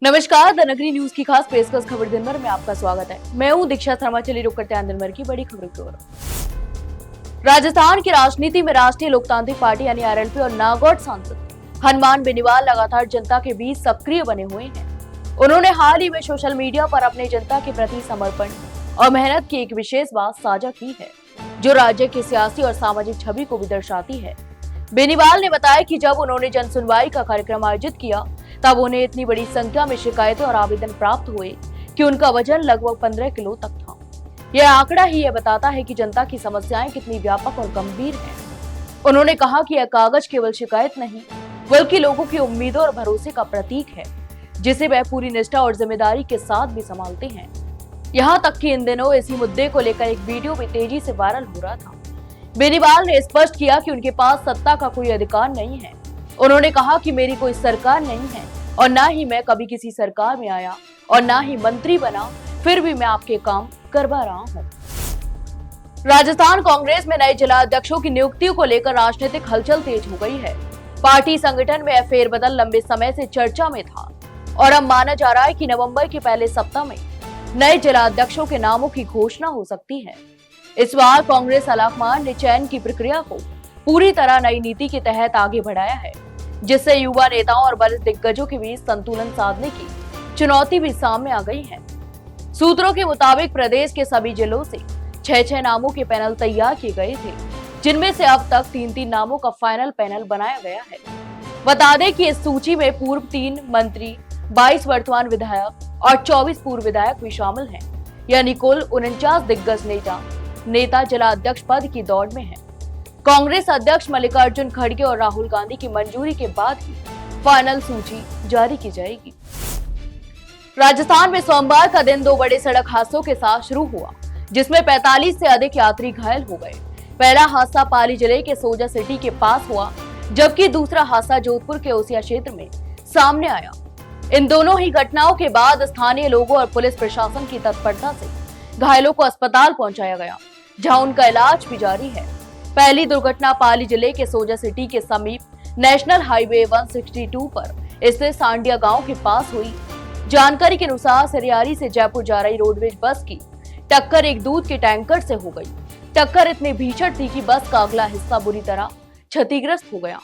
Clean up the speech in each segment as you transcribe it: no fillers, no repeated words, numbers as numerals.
नमस्कार, द नगरी न्यूज की खास पेशकश खबर दिन भर में आपका स्वागत है। मैं हूं दीक्षा शर्मा। चलिए रुक करते हैं दिन भर की बड़ी खबरों की ओर। राजस्थान की राजनीति में राष्ट्रीय लोकतांत्रिक पार्टी यानी आरएलपी और नागौर सांसद हनुमान बेनीवाल लगातार जनता के बीच सक्रिय बने हुए हैं। उन्होंने हाल ही में सोशल मीडिया पर अपने जनता के प्रति समर्पण और मेहनत की एक विशेष बात साझा की है, जो राज्य की सियासी और सामाजिक छवि को भी दर्शाती है। बेनीवाल ने बताया कि जब उन्होंने जन सुनवाई का कार्यक्रम आयोजित किया, तब उन्हें इतनी बड़ी संख्या में शिकायतें और आवेदन प्राप्त हुए कि उनका वजन लगभग 15 किलो तक था। यह आंकड़ा ही यह बताता है कि जनता की समस्याएं कितनी व्यापक और गंभीर हैं। उन्होंने कहा कि यह कागज केवल शिकायत नहीं, बल्कि लोगों की उम्मीदों और भरोसे का प्रतीक है, जिसे वह पूरी निष्ठा और जिम्मेदारी के साथ भी संभालते हैं। यहाँ तक कि इन दिनों इसी मुद्दे को लेकर एक वीडियो भी तेजी से वायरल हो रहा था। बेनीवाल ने स्पष्ट किया कि उनके पास सत्ता का कोई अधिकार नहीं है। उन्होंने कहा कि मेरी कोई सरकार नहीं है और ना ही मैं कभी किसी सरकार में आया और ना ही मंत्री बना, फिर भी मैं आपके काम करवा रहा हूं। राजस्थान कांग्रेस में नए जिला अध्यक्षों की नियुक्तियों को लेकर राजनीतिक हलचल तेज हो गई है। पार्टी संगठन में फेरबदल लंबे समय से चर्चा में था और अब माना जा रहा है कि नवंबर के पहले सप्ताह में नए जिला अध्यक्षों के नामों की घोषणा हो सकती है। इस बार कांग्रेस आलाकमान ने चयन की प्रक्रिया को पूरी तरह नई नीति के तहत आगे बढ़ाया है, जिससे युवा नेताओं और वरिष्ठ दिग्गजों के बीच संतुलन साधने की चुनौती भी सामने आ गई है। सूत्रों के मुताबिक प्रदेश के सभी जिलों से 6-6 नामों के पैनल तैयार किए गए थे, जिनमें से अब तक 3-3 नामों का फाइनल पैनल बनाया गया है। बता दें कि इस सूची में पूर्व 3 मंत्री, 22 वर्तमान विधायक और 24 पूर्व विधायक भी शामिल हैं, यानी कुल 49 दिग्गज नेता जिला अध्यक्ष पद की दौड़ में है। कांग्रेस अध्यक्ष मल्लिकार्जुन खड़गे और राहुल गांधी की मंजूरी के बाद ही फाइनल सूची जारी की जाएगी। राजस्थान में सोमवार का दिन 2 बड़े सड़क हादसों के साथ शुरू हुआ, जिसमें 45 से अधिक यात्री घायल हो गए। पहला हादसा पाली जिले के सोजा सिटी के पास हुआ, जबकि दूसरा हादसा जोधपुर के ओसिया क्षेत्र में सामने आया। इन दोनों ही घटनाओं के बाद स्थानीय लोगों और पुलिस प्रशासन की तत्परता से घायलों को अस्पताल पहुंचाया गया, जहां उनका इलाज भी जारी है। पहली दुर्घटना पाली जिले के सोजा सिटी के समीप नेशनल हाईवे 162 पर स्थित सांडिया गांव के पास हुई। जानकारी के अनुसार सरियारी से जयपुर जा रही रोडवेज बस की टक्कर एक दूध के टैंकर से हो गई। टक्कर इतनी भीषण थी कि बस का अगला हिस्सा बुरी तरह क्षतिग्रस्त हो गया।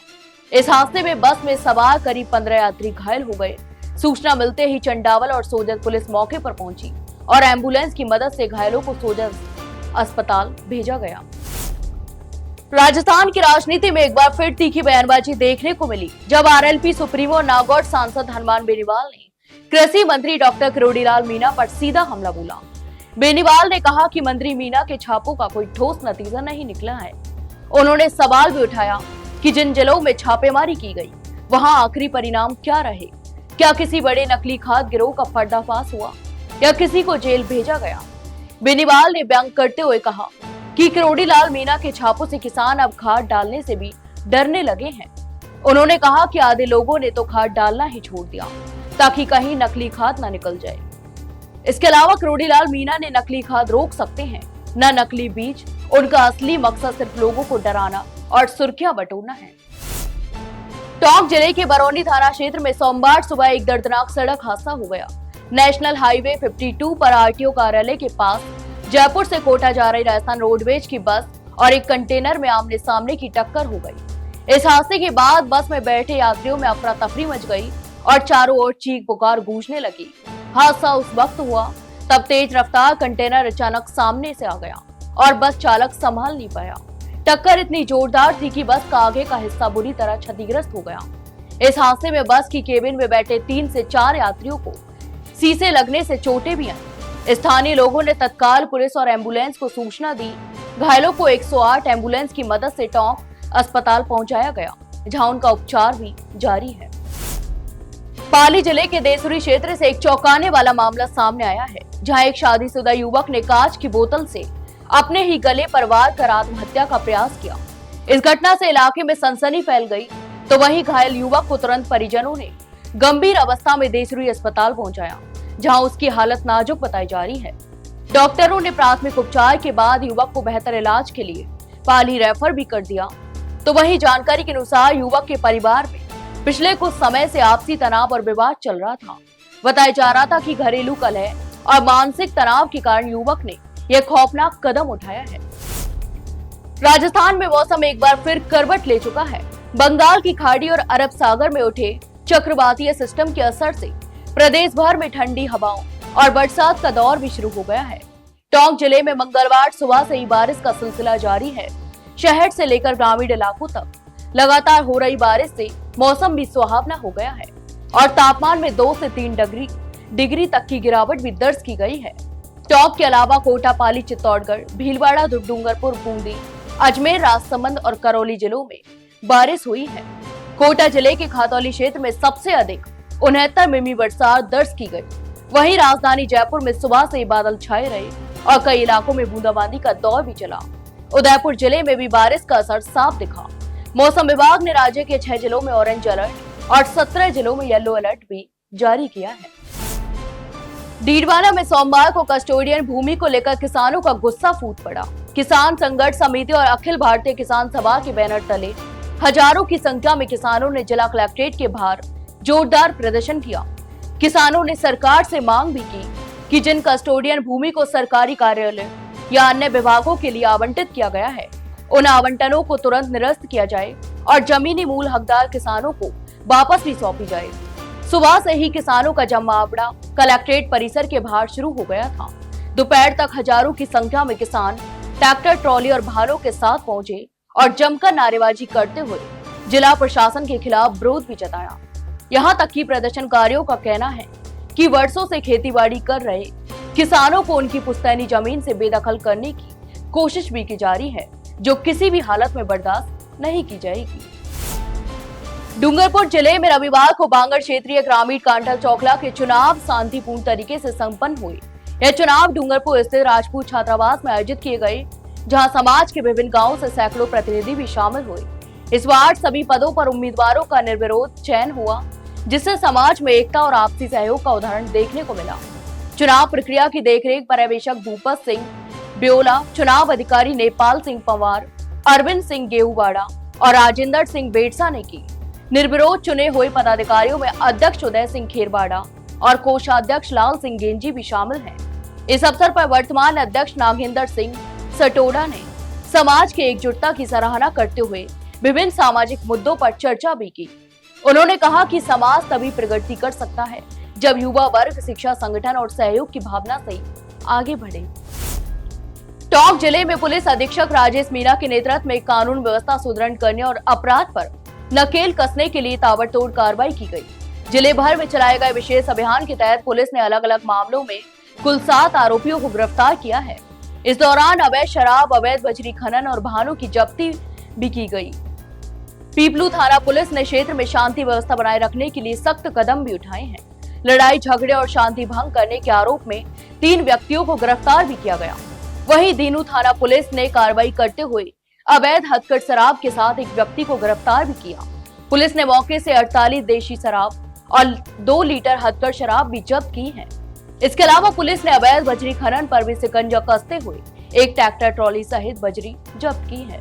इस हादसे में बस में सवार करीब 15 यात्री घायल हो गए। सूचना मिलते ही चंडावल और सोजत पुलिस मौके पर पहुंची और एम्बुलेंस की मदद से घायलों को सोजत अस्पताल भेजा गया। राजस्थान की राजनीति में एक बार फिर तीखी बयानबाजी देखने को मिली, जब आरएलपी सुप्रीमो नागौर सांसद हनुमान बेनीवाल ने कृषि मंत्री डॉक्टर किरोड़ीलाल मीणा पर सीधा हमला बोला। बेनीवाल ने कहा कि मंत्री मीणा के छापों का कोई ठोस नतीजा नहीं निकला है। उन्होंने सवाल भी उठाया कि जिन जिलों में छापेमारी की गई, वहां आखिरी परिणाम क्या रहे। क्या किसी बड़े नकली खाद गिरोह का पर्दाफाश हुआ या किसी को जेल भेजा गया। बेनीवाल ने व्यंग करते हुए कहा कि किरोड़ीलाल मीणा के छापों से किसान अब खाद डालने से भी डरने लगे हैं। उन्होंने कहा कि आधे लोगों ने तो खाद डालना ही छोड़ दिया ताकि कहीं नकली खाद न निकल जाए। इसके अलावा किरोड़ीलाल मीणा ने नकली खाद रोक सकते हैं, न नकली बीज। उनका असली मकसद सिर्फ लोगों को डराना और सुर्खियां बटोरना है। टोंक जिले के बरौनी थाना क्षेत्र में सोमवार सुबह एक दर्दनाक सड़क हादसा हो गया। नेशनल हाईवे 52 पर आरटीओ कार्यालय के पास जयपुर से कोटा जा रही राजस्थान रोडवेज की बस और एक कंटेनर में आमने सामने की टक्कर हो गई। इस हादसे के बाद बस में बैठे यात्रियों में अफरा तफरी मच गई और चारों ओर चीख पुकार गूंजने लगी। हादसा उस वक्त हुआ तब तेज रफ्तार कंटेनर अचानक सामने से आ गया और बस चालक संभाल नहीं पाया। टक्कर इतनी जोरदार थी कि बस का आगे का हिस्सा बुरी तरह क्षतिग्रस्त हो गया। इस हादसे में बस की केबिन में बैठे 3 से 4 यात्रियों को शीशे लगने से चोटें भी आई। स्थानीय लोगों ने तत्काल पुलिस और एम्बुलेंस को सूचना दी। घायलों को 108 एम्बुलेंस की मदद से टोंक अस्पताल पहुंचाया गया, जहां उनका उपचार भी जारी है। पाली जिले के देसुरी क्षेत्र से एक चौंकाने वाला मामला सामने आया है, जहां एक शादीशुदा युवक ने कांच की बोतल से अपने ही गले पर वार कर आत्महत्या का प्रयास किया। इस घटना से इलाके में सनसनी फैल गई, तो वहीं घायल युवक को तुरंत परिजनों ने गंभीर अवस्था में देसुरी अस्पताल पहुंचाया, जहां उसकी हालत नाजुक बताई जा रही है। डॉक्टरों ने प्राथमिक उपचार के बाद युवक को बेहतर इलाज के लिए पाली रेफर भी कर दिया। तो वहीं जानकारी के अनुसार युवक के परिवार में पिछले कुछ समय से आपसी तनाव और विवाद चल रहा था, बताया जा रहा था कि घरेलू कलह और मानसिक तनाव के कारण युवक ने यह खौफनाक कदम उठाया है। राजस्थान में मौसम एक बार फिर करवट ले चुका है। बंगाल की खाड़ी और अरब सागर में उठे चक्रवातीय सिस्टम के असर से प्रदेश भर में ठंडी हवाओं और बरसात का दौर भी शुरू हो गया है। टोंक जिले में मंगलवार सुबह से ही बारिश का सिलसिला जारी है। शहर से लेकर ग्रामीण इलाकों तक लगातार हो रही बारिश से मौसम भी सुहावना हो गया है और तापमान में 2 से 3 डिग्री तक की गिरावट भी दर्ज की गई है। टोंक के अलावा कोटा, पाली, चित्तौड़गढ़, भीलवाड़ा, डूंगरपुर, बूंदी, अजमेर, राजसमंद और करौली जिलों में बारिश हुई है। कोटा जिले के खातौली क्षेत्र में सबसे अधिक 69 मिमी बरसात दर्ज की गई। वहीं राजधानी जयपुर में सुबह से ही बादल छाए रहे और कई इलाकों में बूंदाबांदी का दौर भी चला। उदयपुर जिले में भी बारिश का असर साफ दिखा। मौसम विभाग ने राज्य के 6 जिलों में ऑरेंज अलर्ट और 17 जिलों में येलो अलर्ट भी जारी किया है। डीडवाना में सोमवार को कस्टोडियन भूमि को लेकर किसानों का गुस्सा फूट पड़ा। किसान संघर्ष समिति और अखिल भारतीय किसान सभा के बैनर तले हजारों की संख्या में किसानों ने जिला कलेक्ट्रेट के बाहर जोरदार प्रदर्शन किया। किसानों ने सरकार से मांग भी की कि जिन कस्टोडियन भूमि को सरकारी कार्यालय या अन्य विभागों के लिए आवंटित किया गया है, उन आवंटनों को तुरंत निरस्त किया जाए और जमीनी मूल हकदार किसानों को वापस भी सौंपी जाए। सुबह से ही किसानों का जमावड़ा कलेक्ट्रेट परिसर के बाहर शुरू हो गया था। दोपहर तक हजारों की संख्या में किसान ट्रैक्टर, ट्रॉली और भालों के साथ पहुंचे और जमकर नारेबाजी करते हुए जिला प्रशासन के खिलाफ विरोध भी जताया। यहाँ तक कि प्रदर्शनकारियों का कहना है कि वर्षों से खेतीबाड़ी कर रहे किसानों को उनकी पुश्तैनी जमीन से बेदखल करने की कोशिश भी की जा रही है, जो किसी भी हालत में बर्दाश्त नहीं की जाएगी। डूंगरपुर जिले में रविवार को बांगड़ क्षेत्रीय ग्रामीण कांठल चौखला के चुनाव शांतिपूर्ण तरीके से संपन्न हुए। यह चुनाव डूंगरपुर स्थित राजपूत छात्रावास में आयोजित किए गए, जहां समाज के विभिन्न गांवों से सैकड़ों प्रतिनिधि भी शामिल हुए। इस बार सभी पदों पर उम्मीदवारों का निर्विरोध चयन हुआ, जिससे समाज में एकता और आपसी सहयोग का उदाहरण देखने को मिला। चुनाव प्रक्रिया की देखरेख पर्यवेक्षक भूपत सिंह ब्योला, चुनाव अधिकारी नेपाल सिंह पंवार, अरविंद सिंह गेहूवाड़ा और राजेंद्र सिंह बेटसा ने की। निर्विरोध चुने हुए पदाधिकारियों में अध्यक्ष उदय सिंह खेरवाड़ा और कोषाध्यक्ष लाल सिंह गेंजी भी शामिल हैं। इस अवसर पर वर्तमान अध्यक्ष नागेंद्र सिंह सटोड़ा ने समाज की एकजुटता की सराहना करते हुए विभिन्न सामाजिक मुद्दों पर चर्चा भी की। उन्होंने कहा कि समाज तभी प्रगति कर सकता है जब युवा वर्ग शिक्षा, संगठन और सहयोग की भावना से आगे बढ़े। टोंक जिले में पुलिस अधीक्षक राजेश मीणा के नेतृत्व में कानून व्यवस्था सुदृढ़ करने और अपराध पर नकेल कसने के लिए ताबड़तोड़ कार्रवाई की गई। जिले भर में चलाए गए विशेष अभियान के तहत पुलिस ने अलग अलग मामलों में कुल 7 आरोपियों को गिरफ्तार किया है। इस दौरान अवैध शराब, अवैध बजरी खनन और वाहनों की जब्ती भी की गई। पीपलू थाना पुलिस ने क्षेत्र में शांति व्यवस्था बनाए रखने के लिए सख्त कदम भी उठाए हैं। लड़ाई झगड़े और शांति भंग करने के आरोप में 3 व्यक्तियों को गिरफ्तार भी किया गया। वहीं दीनू थाना पुलिस ने कार्रवाई करते हुए अवैध हथकढ़ शराब के साथ एक व्यक्ति को गिरफ्तार भी किया। पुलिस ने मौके से 48 देशी शराब और 2 लीटर हथकढ़ शराब भी जब्त की है। इसके अलावा पुलिस ने अवैध बजरी खनन पर भी शिकंजा कसते हुए एक ट्रैक्टर, ट्रॉली सहित बजरी जब्त की है।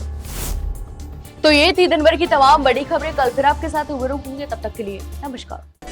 तो ये थी दिन भर की तमाम बड़ी खबरें। कल फिर आपके साथ रूबरू होंगे, तब तक के लिए नमस्कार।